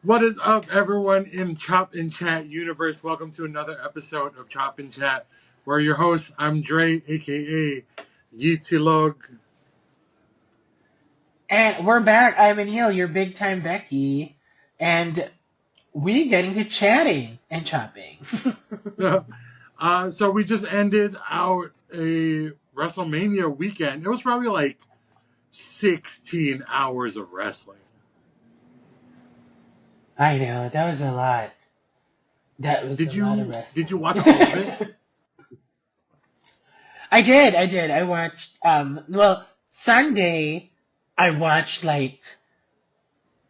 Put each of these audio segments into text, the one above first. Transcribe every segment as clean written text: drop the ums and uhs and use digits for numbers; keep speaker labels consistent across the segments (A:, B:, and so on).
A: What is up, everyone in Chop and Chat universe? Welcome to another episode of Chop and Chat. We're your hosts. I'm Dre, aka Yitzilog.
B: And we're back. I'm Anil, your big time Becky. And we get into chatting and chopping.
A: So we just ended out a WrestleMania weekend. It was probably like 16 hours of wrestling.
B: I know, that was a lot. That was
A: Did
B: a lot of
A: you
B: wrestling.
A: did you watch all of it?
B: I did. I watched, Sunday, I watched, I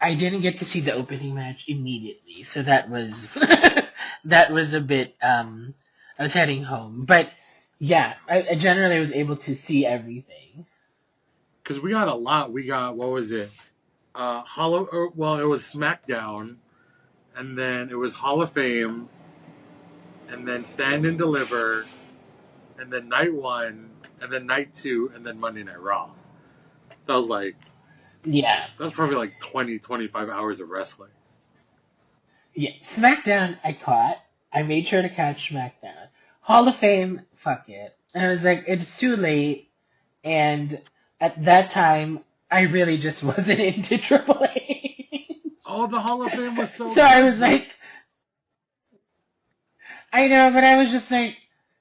B: didn't get to see the opening match immediately. So that was, that was a bit, I was heading home. But yeah, I generally was able to see everything.
A: Because we got a lot. We got, what was it? It was SmackDown, and then it was Hall of Fame, and then Stand and Deliver, and then night one, and then night two, and then Monday Night Raw. That was
B: Yeah.
A: that's probably like 20, 25 hours of wrestling.
B: Yeah, SmackDown I caught. I made sure to catch SmackDown. Hall of Fame, fuck it. And I was like, it's too late. And at that time, I really just wasn't into Triple H.
A: Oh, the Hall of Fame was so
B: So I was like, I know, but I was just like,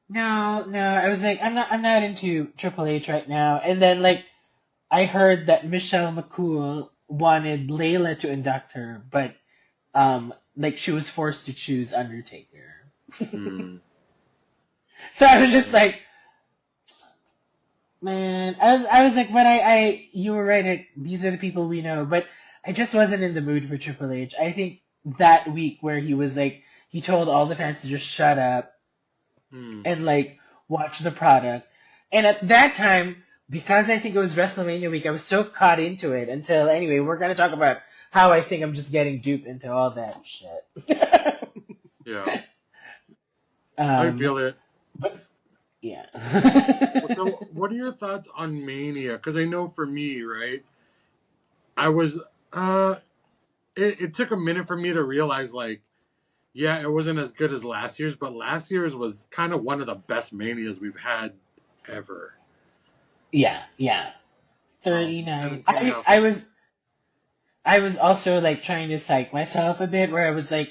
B: no. I was like, I'm not into Triple H right now. And then I heard that Michelle McCool wanted Layla to induct her, but she was forced to choose Undertaker. So I was just like, man, I was like, but you were right. These are the people we know, but I just wasn't in the mood for Triple H. I think that week where he was like, he told all the fans to just shut up and watch the product. And at that time, because I think it was WrestleMania week, I was so caught into it until, anyway, we're going to talk about how I think I'm just getting duped into all that shit.
A: Yeah. I feel it.
B: But, yeah.
A: So, what are your thoughts on Mania? Because I know for me, right, I was, it took a minute for me to realize, yeah, it wasn't as good as last year's, but last year's was kind of one of the best Manias we've had ever.
B: Yeah. 39.
A: And
B: I was also trying to psych myself a bit where I was like,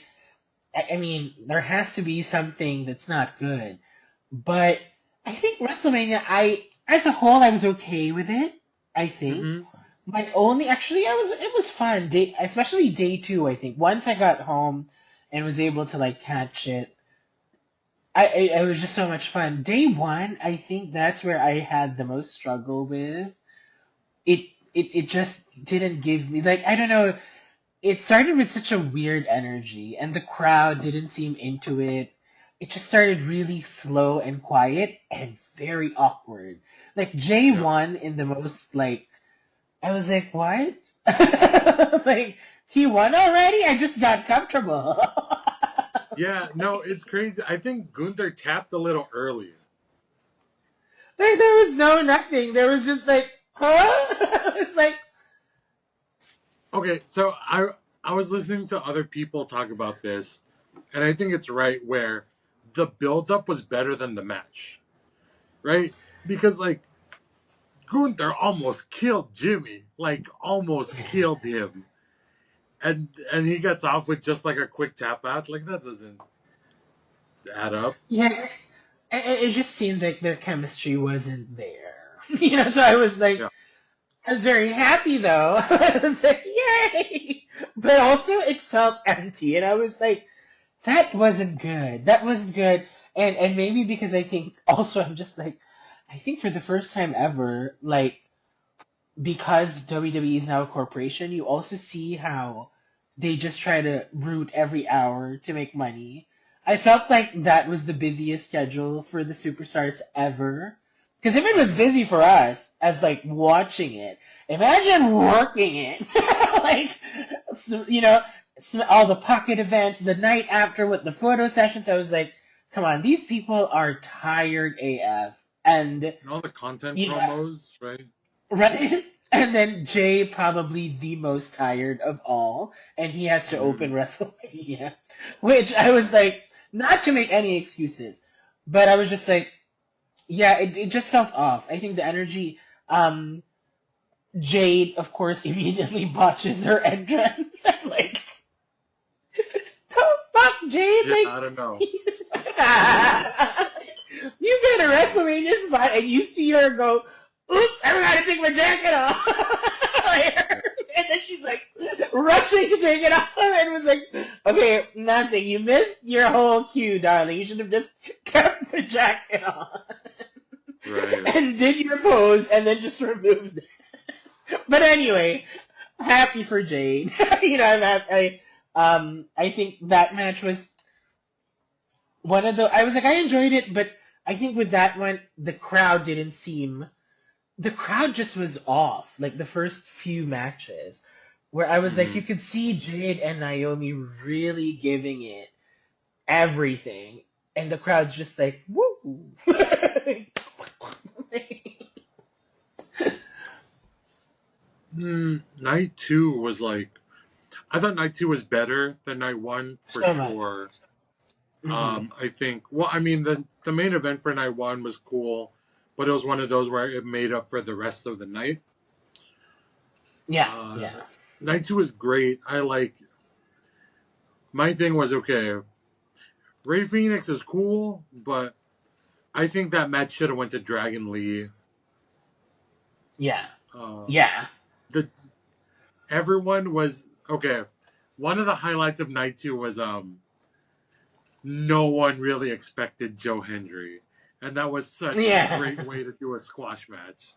B: I mean, there has to be something that's not good. But I think WrestleMania, as a whole, I was okay with it. I think.
A: Mm-hmm.
B: It was fun. Especially day two, I think. Once I got home and was able to catch it, it was just so much fun. Day one, I think that's where I had the most struggle with. It just didn't give me, I don't know, it started with such a weird energy and the crowd didn't seem into it. It just started really slow and quiet and very awkward. J1 in the most I was like, what? He won already? I just got comfortable.
A: Yeah, no, it's crazy. I think Gunther tapped a little earlier.
B: There was no nothing. There was just huh? It's
A: Okay, so I was listening to other people talk about this, and I think it's right where the build-up was better than the match, right? Because Gunther almost killed Jimmy, almost killed him, and he gets off with just a quick tap out. That doesn't add up.
B: yeah, it just seemed like their chemistry wasn't there. So I was
A: Yeah.
B: I was very happy though. I was like, yay! But also it felt empty, and I was like, that wasn't good. That wasn't good. And maybe because I think also I'm just I think for the first time ever, because WWE is now a corporation, you also see how they just try to root every hour to make money. I felt like that was the busiest schedule for the superstars ever. Because if it was busy for us as watching it, imagine working it. All the pocket events, the night after with the photo sessions. I was like, come on, these people are tired AF. And
A: all the content promos, right?
B: right? And then Jay, probably the most tired of all, and he has to open
A: Mm.
B: WrestleMania, which I was like, not to make any excuses, but I was just like, yeah, it just felt off. I think the energy, Jade, of course, immediately botches her entrance. I'm like, the fuck, Jade?
A: Yeah,
B: Like,
A: I don't know.
B: you get a WrestleMania spot and you see her go, oops, I forgot to take my jacket off.
A: Yeah.
B: And then she's like rushing to take it off and was like, okay, nothing. You missed your whole cue, darling. You should have just kept the jacket on
A: Right.
B: and did your pose and then just removed it. But anyway, happy for Jade. I think that match was one of the. I was like, I enjoyed it, but I think with that one, the crowd didn't seem. The crowd just was off. Like the first few matches, where I was like,
A: Mm.
B: you could see Jade and Naomi really giving it everything, and the crowd's just like, woo.
A: Night 2 was like, I thought night 2 was better than night 1 for
B: So much.
A: sure.
B: Hmm.
A: I think, well, I mean, the main event for night 1 was cool, but it was one of those where it made up for the rest of the night.
B: Yeah,
A: Uh,
B: yeah.
A: Night 2 was great. My thing was, okay, Ray Phoenix is cool, but I think that match should have went to Dragon Lee.
B: Yeah.
A: Uh,
B: Yeah.
A: the Everyone was okay. One of the highlights of night 2 was no one really expected Joe Hendry, and that was such a
B: Yeah.
A: great way to do a squash match.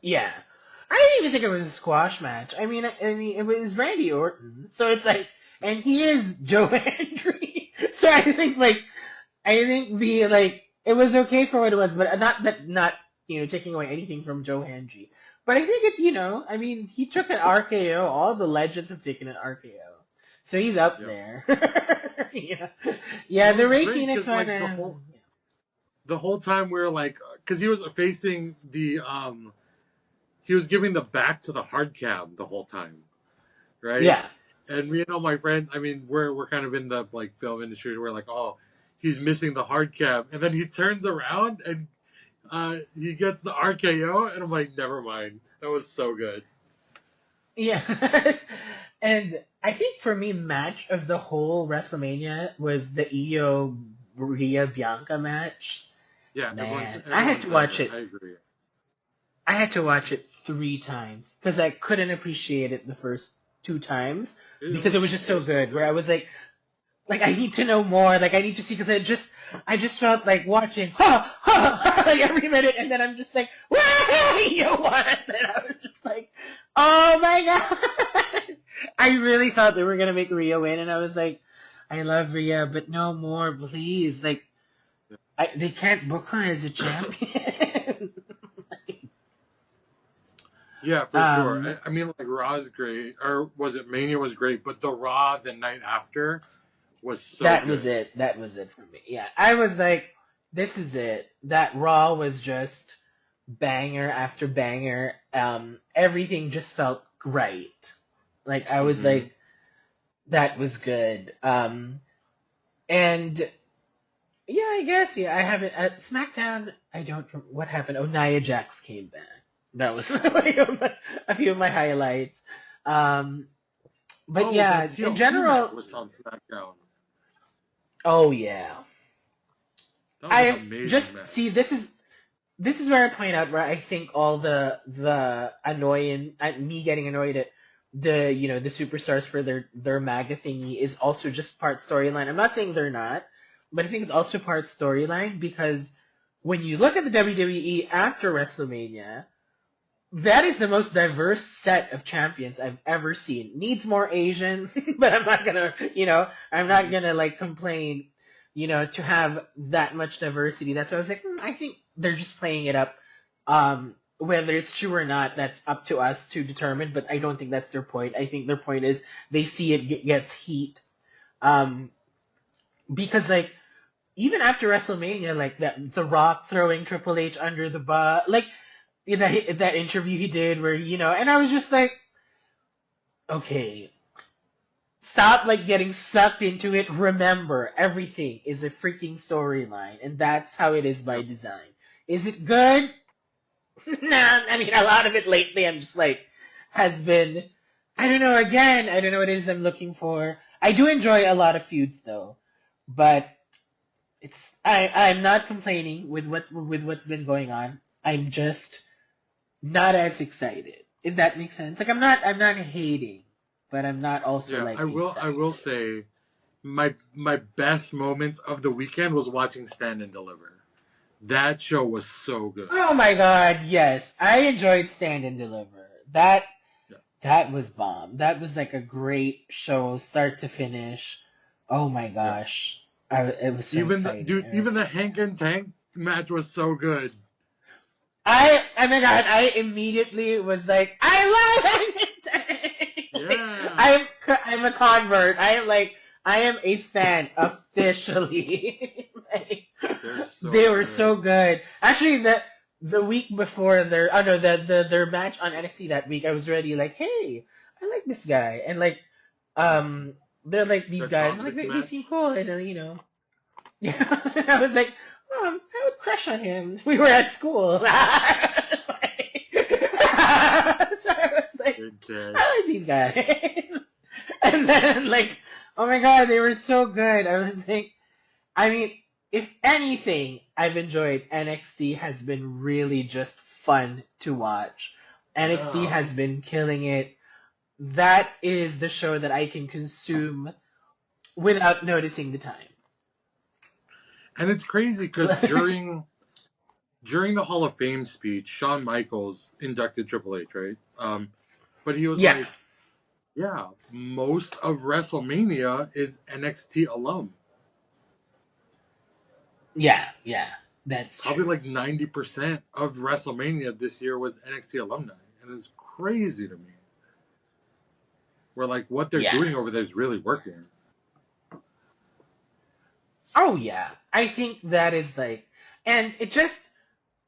B: Yeah. I didn't even think it was a squash match. I mean, it was Randy Orton, so it's like, and he is Joe Hendry, so I think it was okay for what it was, but not taking away anything from Joe Hendry. But I think I mean, he took an RKO. All the legends have taken an RKO, so he's up
A: Yep.
B: there. Yeah, yeah.
A: It
B: The
A: was
B: Ray
A: great
B: Phoenix
A: because
B: one.
A: like the whole time we were like, because he was facing he was giving the back to the hard cam the whole time, right?
B: Yeah,
A: And me and all my friends, I mean, we're kind of in the like film industry. We're like, oh, he's missing the hard cam, and then he turns around and he gets the RKO, and I'm like, never mind. That was so good.
B: yeah. And I think for me, match of the whole WrestleMania was the Iyo Rhea Bianca match.
A: Yeah,
B: Man, I had
A: everyone
B: to
A: said
B: watch
A: that.
B: it.
A: I agree.
B: I had to watch it 3 times because I couldn't appreciate it the first 2 times because it was just
A: It
B: so
A: was so
B: good. Where I
A: good.
B: was like I need to know more. Like I need to see because I just felt like watching ha ha like every minute, and then I'm just like, "Wah, you won!" And I was just like, "Oh my god!" I really thought they were gonna make Rhea win, and I was like, "I love Rhea, but no more, please." Like they can't book her as a champion.
A: Yeah, for sure.
B: um,
A: I mean, like Raw is great, or was it Mania was great, but the Raw the night after was so
B: that was
A: good.
B: it. That was it for me. Yeah, I was like, "This is it." That Raw was just banger after banger. Everything just felt right. Like I was
A: Hmm.
B: like, that was good. And yeah, I guess I haven't at SmackDown. I don't what happened. Oh, Nia Jax came back. That was like a few of my highlights. Um, but
A: Oh, that
B: yeah, in
A: TLC match
B: general,
A: was on SmackDown.
B: oh yeah.
A: That was an
B: I
A: amazing
B: just
A: match.
B: see this is where I point out where I think all the annoying me getting annoyed at the superstars for their MAGA thingy is also just part storyline. I'm not saying they're not, but I think it's also part storyline because when you look at the WWE after WrestleMania, that is the most diverse set of champions I've ever seen. Needs more Asian, but I'm not
A: Hmm.
B: gonna like complain, to have that much diversity. That's why I was like, I think they're just playing it up. Whether it's true or not, that's up to us to determine. But I don't think that's their point. I think their point is they see it gets heat. Um, because like even after WrestleMania, like that, The Rock throwing Triple H under the bus, like that interview he did where, and I was just like, okay, stop like getting sucked into it. Remember, everything is a freaking storyline, and that's how it is by
A: Yep.
B: design. Is it good? Nah, I mean, a lot of it lately, I'm just like, has been, I don't know, again, I don't know what it is I'm looking for. I do enjoy a lot of feuds though, but I'm not complaining with what's been going on. I'm just not as excited, if that makes sense. Like I'm not hating, but I'm not also
A: Yeah,
B: like
A: I will
B: excited.
A: say my best moments of the weekend was watching Stand and Deliver. That show was so good.
B: Oh my god, yes. I enjoyed Stand and Deliver.
A: Yeah.
B: That was bomb. That was like a great show, start to finish. Oh my
A: Yeah.
B: gosh. It was so exciting.
A: Even the Hank and Tank match was so good.
B: Oh my god, I immediately was like, I love it! Like,
A: Yeah.
B: I'm a convert. I am a fan officially. Like,
A: They're so
B: they were
A: good.
B: so good. Actually, the week before their, oh no, their match on NXT that week, I was already like, hey, I like this guy, and like, they're like these
A: The
B: guys, and like
A: convict
B: they seem
A: match.
B: cool, and yeah, I was like, oh, I would crush on him. We were at school. So I was like,
A: Good day.
B: I like these guys. And then, like, oh my god, they were so good. I was like, I mean, if anything, I've enjoyed NXT has been really just fun to watch. NXT
A: Yeah.
B: has been killing it. That is the show that I can consume without noticing the time.
A: And it's crazy because during the Hall of Fame speech, Shawn Michaels inducted Triple H, right? But he was
B: Yeah,
A: like, "Yeah, most of WrestleMania is NXT alum.
B: yeah, that's
A: Probably
B: true.
A: like 90% of WrestleMania this year was NXT alumni, and it's crazy to me. Where like what they're
B: Yeah.
A: doing over there is really working."
B: Oh yeah. I think that is like, and it just,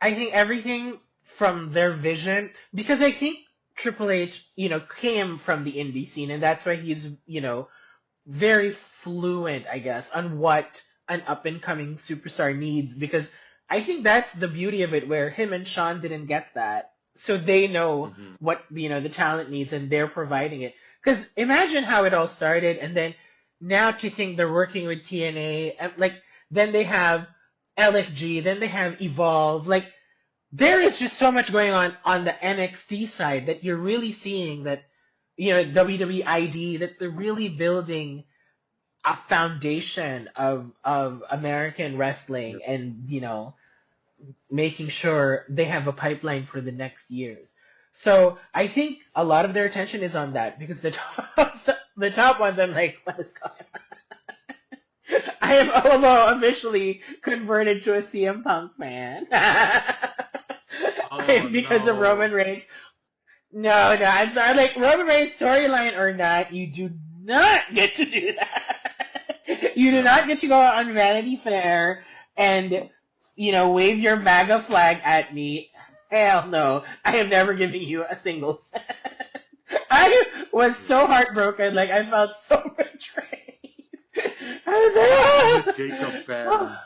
B: I think everything from their vision, because I think Triple H, came from the indie scene, and that's why he's, very fluent, I guess, on what an up and coming superstar needs, because I think that's the beauty of it, where him and Sean didn't get that. So they know
A: Hmm.
B: what, the talent needs, and they're providing it. Because imagine how it all started, and then now to think they're working with TNA, and like, then they have LFG, then they have Evolve. Like, there is just so much going on the NXT side that you're really seeing that, WWE ID, that they're really building a foundation of American
A: Yeah.
B: wrestling, and making sure they have a pipeline for the next years. So I think a lot of their attention is on that, because the top ones, I'm like, what is going on? I am although officially converted to a CM Punk fan.
A: Oh
B: Because of
A: no!
B: Roman Reigns. No, no, I'm sorry. Like, Roman Reigns, storyline or not, you do not get to do that. You do
A: No.
B: not get to go out on Vanity Fair and, wave your MAGA flag at me. Hell no. I am never giving you a single cent. I was so heartbroken. Like, I felt so betrayed.
A: I'm a
B: I was
A: Jacob
B: like, oh,
A: fan.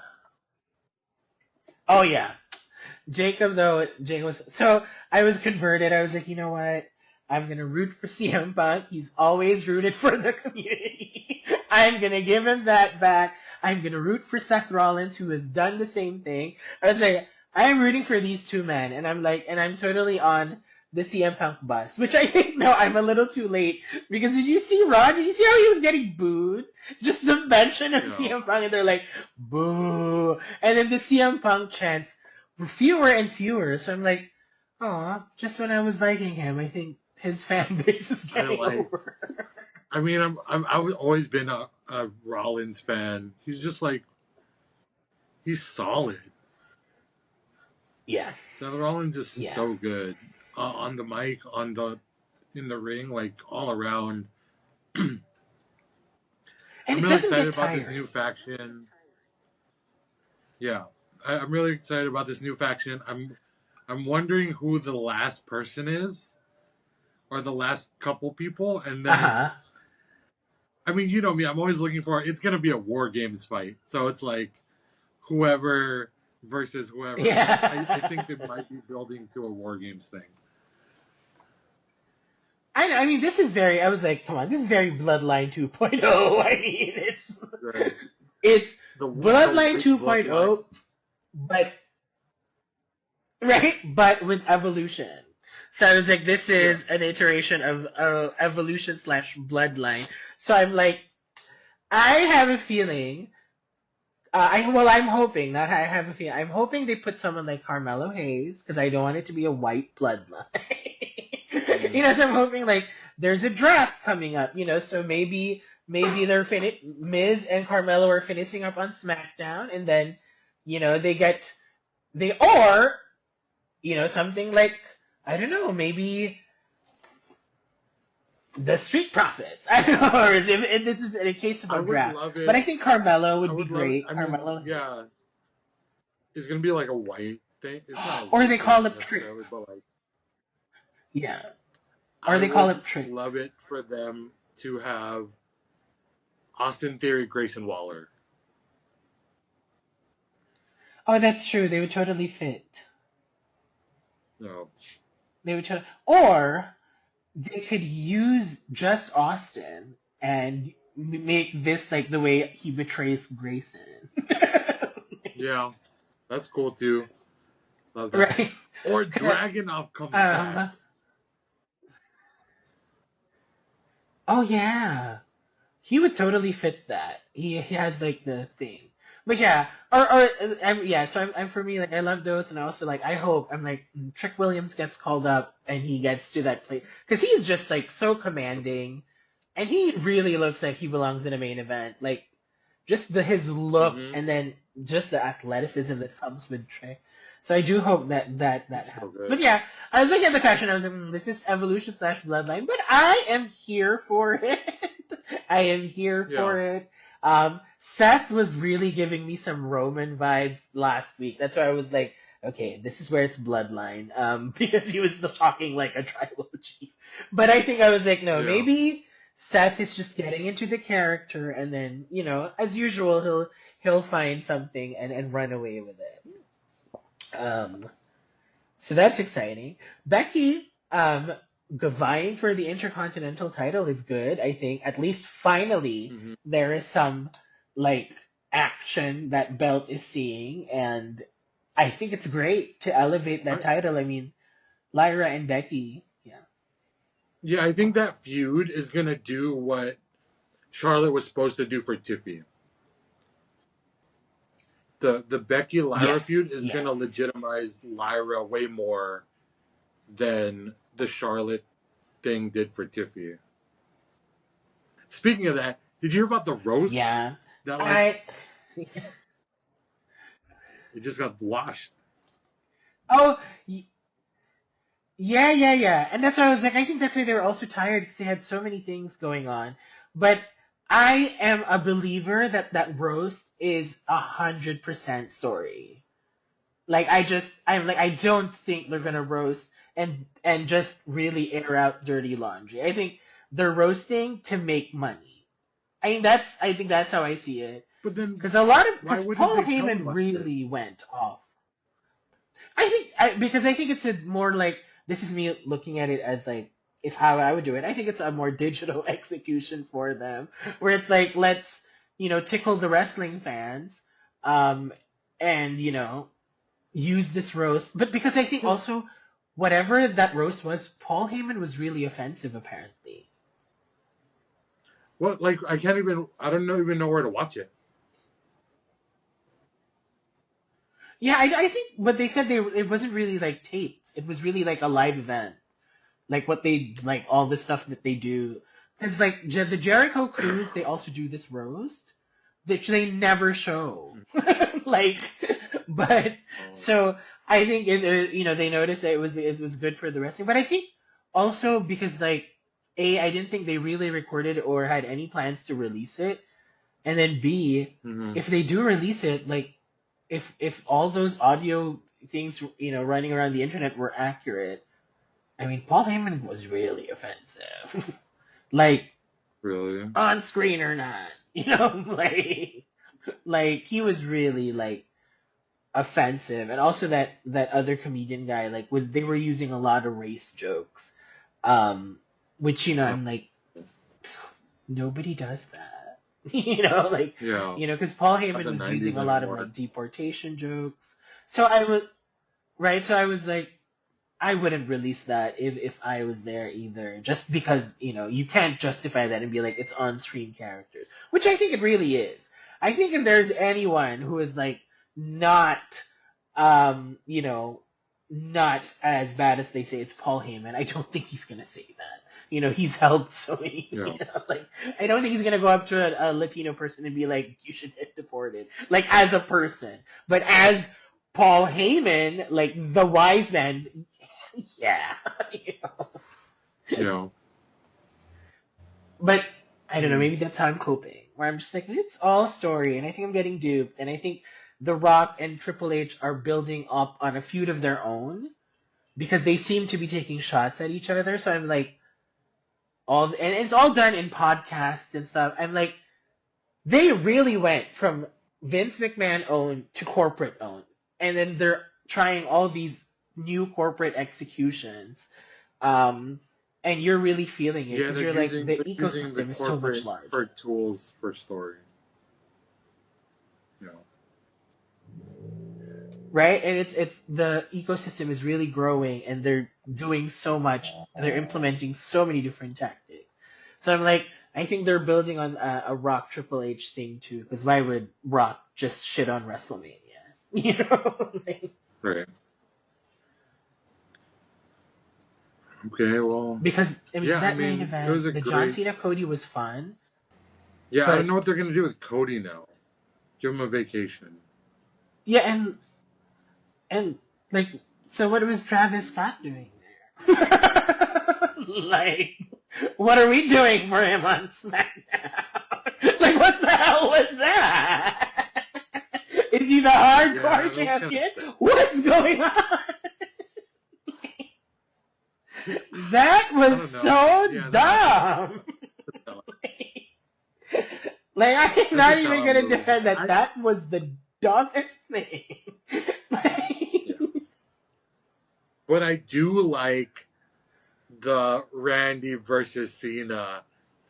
B: oh yeah. Jacob was so I was converted. I was like, you know what? I'm gonna root for CM Punk. He's always rooted for the community. I'm gonna give him that back. I'm gonna root for Seth Rollins, who has done the same thing. I was like, I am rooting for these two men, and I'm totally on the CM Punk bus, which I think no, I'm a little too late, because did you see Raw? Did you see how he was getting booed? Just the mention of
A: No.
B: CM Punk, and they're like, boo, and then the CM Punk chants fewer and fewer. So I'm like, oh, just when I was liking him, I think his fan base is
A: I
B: getting
A: like.
B: over.
A: I mean, I've always been a Rollins fan. He's just like he's solid.
B: Yeah,
A: Seth Rollins is
B: yeah.
A: so good on the mic, in the ring, like all around. I'm
B: And it
A: really
B: doesn't
A: excited
B: get
A: about this
B: tiring.
A: new faction. Yeah, I'm really excited about this new faction. I'm wondering who the last person is, or the last couple people, and
B: Uh
A: then
B: huh.
A: I mean, you know me, I'm always looking for it's gonna be a War Games fight, so it's like whoever versus whoever. Like I
B: Yeah.
A: think they might be building to a War Games thing.
B: I mean, this is very. I was like, come on, this is very Bloodline 2.0. I mean,
A: Right.
B: it's
A: The
B: Bloodline
A: white bloodline.
B: 2.0, but right, but with evolution. So I was like, this
A: Yeah.
B: is an iteration of evolution slash bloodline. So I'm like, I have a feeling. I'm hoping not. I have a feeling. I'm hoping they put someone like Carmelo Hayes because I don't want it to be a white bloodline.
A: Mm.
B: So I'm hoping like there's a draft coming up. So maybe they're Miz and Carmelo are finishing up on SmackDown, and then they get they or something like I don't know, maybe the Street Profits. I don't know, or if this is in a case of
A: I
B: a
A: would
B: draft.
A: love
B: But I
A: it.
B: think Carmelo
A: I
B: would be
A: would love it.
B: great.
A: I mean,
B: Carmelo
A: yeah, it's gonna be like a white thing. It's not a
B: or
A: white
B: they
A: thing
B: call it Trick.
A: necessarily, but like
B: Yeah. Or
A: I
B: they call
A: would
B: it Trick.
A: love it for them to have Austin Theory, Grayson Waller.
B: Oh, that's true. They would totally fit.
A: No.
B: They would or they could use just Austin and make this like the way he betrays Grayson.
A: Yeah, that's cool too. Love that.
B: Right?
A: Or Dragunov comes back.
B: Um. Oh yeah. He would totally fit that. He has like the thing. But yeah, yeah. So I'm for me like I love those, and I also like I hope I'm like Trick Williams gets called up and he gets to that place because he's just like so commanding, and he really looks like he belongs in a main event. Like just his look
A: Mm-hmm.
B: and then just the athleticism that comes with Trick. So I do hope that
A: He's so
B: happens. But
A: good.
B: yeah, I was looking at the question. I was like, this is evolution slash bloodline, but I am here for it. I am here
A: Yeah.
B: for it. Seth was really giving me some Roman vibes last week. That's why I was like, okay, this is where it's bloodline. Because he was still talking like a tribal chief. But I think I was like, no,
A: Yeah.
B: maybe Seth is just getting into the character, and then as usual, he'll find something and run away with it. Um, so that's exciting. Becky, vying for the Intercontinental title is good. I think at least finally
A: Mm-hmm.
B: there is some like action that Belt is seeing, and I think it's great to elevate that
A: I,
B: title. I mean, Lyra and Becky, yeah,
A: yeah, I think that feud is gonna do what Charlotte was supposed to do for Tiffy. The Becky
B: yeah,
A: Lyra feud is
B: yeah.
A: gonna legitimize Lyra way more than the Charlotte thing did for Tiffy. Speaking of that, did you hear about the roast
B: Yeah.
A: that like
B: I
A: it just got washed?
B: oh yeah. And that's why I was like, I think that's why they were also tired because they had so many things going on. But I am a believer that roast is 100% story. Like I'm like I don't think they're gonna roast and just really air out dirty laundry. I think they're roasting to make money. I think that's how I see it.
A: But then why
B: Because
A: wouldn't
B: Paul
A: they tell me
B: Heyman
A: about it?
B: really went off. Because I think it's a more like this is me looking at it as like if how I would do it. I think it's a more digital execution for them where it's like let's tickle the wrestling fans, um, and use this roast. But because I think
A: But
B: also whatever that roast was, Paul Heyman was really offensive apparently.
A: what like I don't even know where to watch it.
B: Yeah, I think, but they said it wasn't really like taped. It was really like a live event, like what they like all the stuff that they do. Because like the Jericho Cruise, they also do this roast, which they never show. like, but
A: Oh.
B: so I think they noticed that it was good for the wrestling, but I think also because like I didn't think they really recorded or had any plans to release it, and then B,
A: Mm-hmm.
B: if they do release it, like if all those audio things running around the internet were accurate, I mean, Paul Heyman was really offensive. Like,
A: Really?
B: on screen or not, like he was really like offensive, and also that other comedian guy they were using a lot of race jokes, which
A: Oh,
B: I'm like, nobody does that,
A: yeah.
B: because Paul
A: Not
B: Heyman
A: the
B: was
A: 90s
B: using a lot of
A: anymore.
B: like deportation jokes, so I was right, so I was like, I wouldn't release that if I was there either, just because, you can't justify that and be like, it's on-screen characters, which I think it really is. I think if there's anyone who is like not, not as bad as they say, it's Paul Heyman. I don't think he's gonna say that. He's held so many,
A: Yeah.
B: like, I don't think he's gonna go up to a Latino person and be like, you should get deported, like, as a person. But as Paul Heyman, like the wise man, yeah.
A: Yeah.
B: But I don't know,
A: Hmm.
B: maybe that's how I'm coping. Where I'm just like, it's all story, and I think I'm getting duped, and I think The Rock and Triple H are building up on a feud of their own because they seem to be taking shots at each other. So I'm like, and it's all done in podcasts and stuff. I'm like, they really went from Vince McMahon owned to corporate owned, and then they're trying all these new corporate executions, and you're really feeling it
A: Yeah,
B: because you're like, the
A: they're using the
B: ecosystem is so much
A: corporate for
B: larger,
A: tools for story. Yeah.
B: right? And it's the ecosystem is really growing, and they're doing so much, and they're implementing so many different tactics. So I'm like, I think they're building on a Rock Triple H thing too, because why would Rock just shit on WrestleMania? Like,
A: Right. Okay, well,
B: because I mean
A: yeah, I
B: that main
A: mean, it was
B: event,
A: a
B: the John
A: great.
B: Cena Cody was fun,
A: Yeah, I don't
B: but
A: know what they're gonna do with Cody now. Give him a vacation.
B: yeah, and like, so what was Travis Scott doing there? Like, what are we doing for him on SmackDown? Like, what the hell was that? Is he the
A: Yeah,
B: hardcore
A: that was kind
B: champion?
A: of
B: What's going on? That
A: I
B: was
A: don't know.
B: so
A: Yeah, that was
B: dumb.
A: a sellout.
B: Like, I'm
A: That's a
B: not even
A: sellout
B: gonna
A: move.
B: defend that. That was the dumbest thing.
A: Yeah, but I do like the Randy versus Cena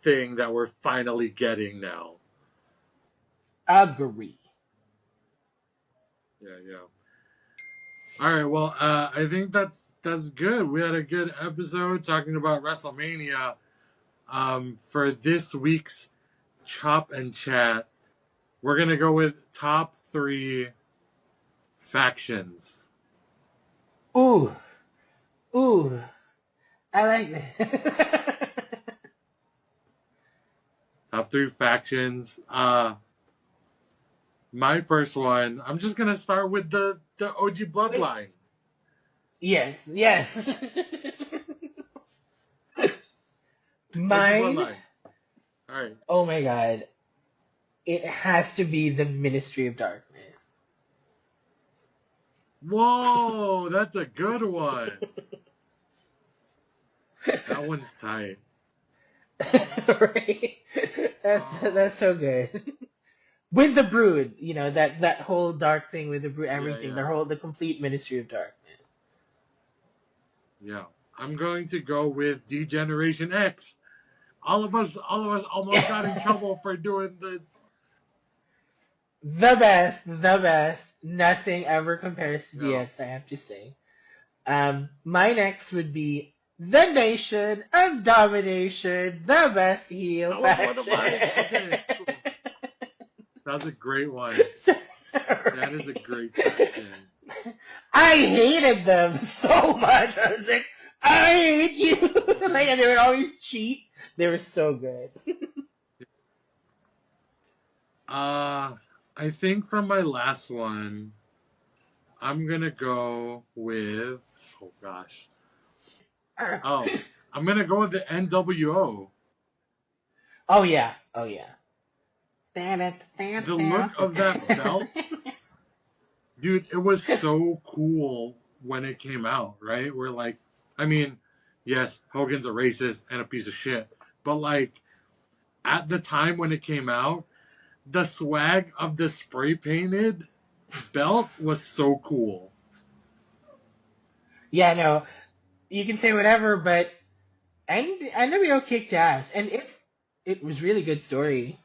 A: thing that we're finally getting now.
B: Agree.
A: Yeah, yeah. All right, well, I think that's good. We had a good episode talking about WrestleMania. For this week's Chop and Chat, we're gonna go with top 3 factions.
B: Ooh, ooh, I like that.
A: Top 3 factions. My first one. I'm just gonna start with the OG Bloodline.
B: Yes, yes.
A: OG
B: Mine,
A: Bloodline. All right.
B: oh my god, it has to be the Ministry of Darkness.
A: Whoa, that's a good one. That one's tight.
B: Right? That's
A: Oh,
B: so good. With the Brood, that whole dark thing with the Brood,
A: yeah,
B: everything,
A: yeah,
B: the complete Ministry of Darkness.
A: yeah. I'm going to go with D-Generation X. All of us almost got in trouble for doing the.
B: The best, the best. Nothing ever compares to
A: Yeah,
B: DX, I have to say. My next would be the Nation of Domination, the best heel
A: that was one of
B: faction.
A: mine. Okay, cool. That's a great one. That is a
B: Right.
A: great faction.
B: I hated them so much. I was like, I hate you. Like,
A: Okay.
B: and they would always cheat. They were so good.
A: Uh, I think from my last one, I'm gonna go with. Oh gosh. Oh, I'm gonna go with the NWO.
B: Oh yeah. Oh yeah. Damn it. Damn,
A: The
B: damn.
A: look of that belt Dude, it was so cool when it came out, right? We're like, I mean, yes, Hogan's a racist and a piece of shit, but like at the time when it came out, the swag of the spray painted belt was so cool.
B: Yeah, no, you can say whatever, but NWO kicked ass, and it was really good story.